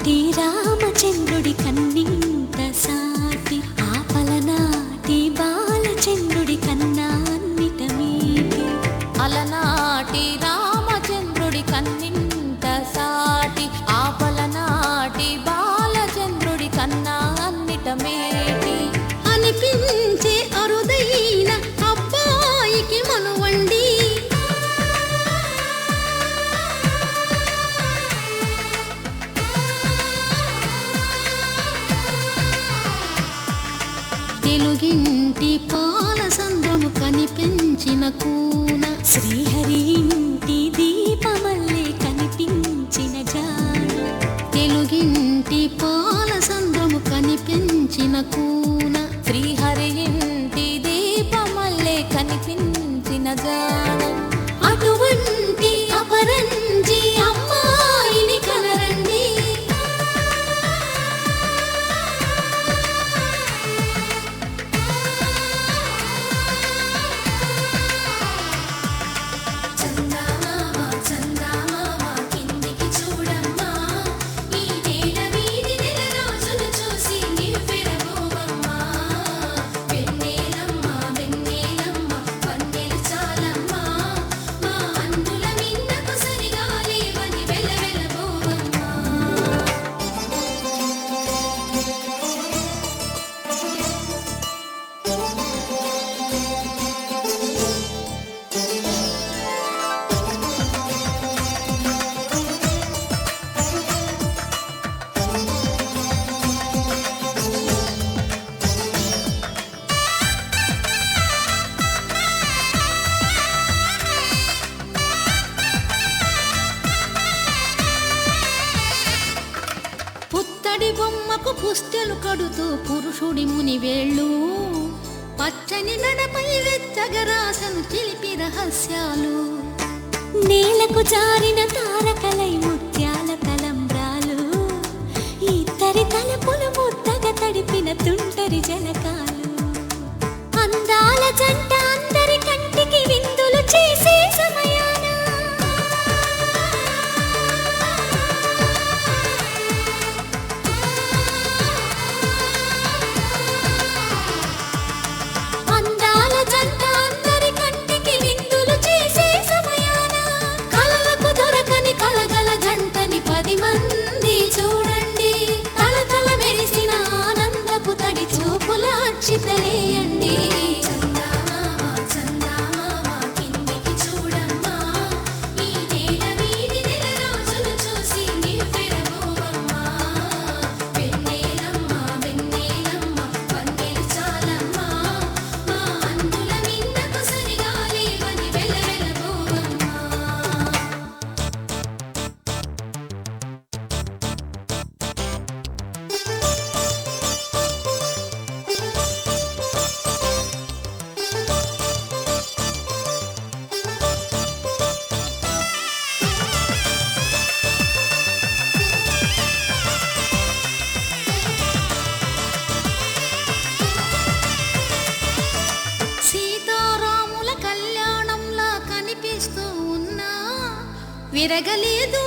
అలనాటి రామచంద్రుడి కన్నింత సాటి ఆపలనాటి బాలచంద్రుడి కన్నా అన్నిట మీటి. అలనాటి రామచంద్రుడి కన్నింత సాటి ఆపలనాటి బాలచంద్రుడి కన్నా అన్నిట మేటి అనిపించే అరుదైన అబ్బాయికి మనువండి. తెలుగింటి పాలసంద్రము కనిపించిన కూన శ్రీహరి ఇంటి దీపమల్లే కనిపించిన జాడ. తెలుగింటి పాలసంద్రము కనిపించిన కూన శ్రీహరి ఇంటి దీపమల్లే కనిపించిన జాడ. అటువంటి అపరంజి అమ్మాయిని కనరండి. చందమామ చందమామ కిందికి చూడమ్మా, ఈ నేల వీధి నెల రోజులు చూసి నివ్వెరబోవమ్మా. వెన్నెలమ్మ వెన్నెలమ్మ వన్నెలు చాలమ్మా, మా అందుల మిన్నకు సరిగా లేవని వెలవెలబోవమ్మా. పుత్తడి బొమ్మకు పుస్తెలు కడుతూ పురుషుడి ముని వేళ్ళు, పచ్చని నడపై వెచ్చగరాసను చిలిపి రహస్యాలు. నేలకు జారిన తారకలై ముత్యాల తలంబ్రాలు, ఇద్దరి తలపులు ముద్దగా తడిపిన తుంటరి జలకాలు. అందాల జంట అందరి కంటికి విందులు చేసే సమయాన అందాల జంట అందరి కంటికి విందులు చేసే సమయాన కలలకు దొరకని కలగల జంటని 10 మంది చూడండి. తలతల మెరిసిన ఆనందపు తడి చూపుల అచ్చితలేయండి. చందమామ చందమామ కిందికి చూడమ్మా, ఈ నేల వీధి నెల రోజులు చూసి నివ్వెరబోవమ్మా. వెన్నెలమ్మ వెన్నెలమ్మ వన్నెలు చాలమ్మా, మా అందుల మిన్నకు సరిగా లేవని వెలవెలబోవమ్మా. సీతారాముల కళ్యాణంలా కనిపిస్తూ ఉన్నా విరగలేదు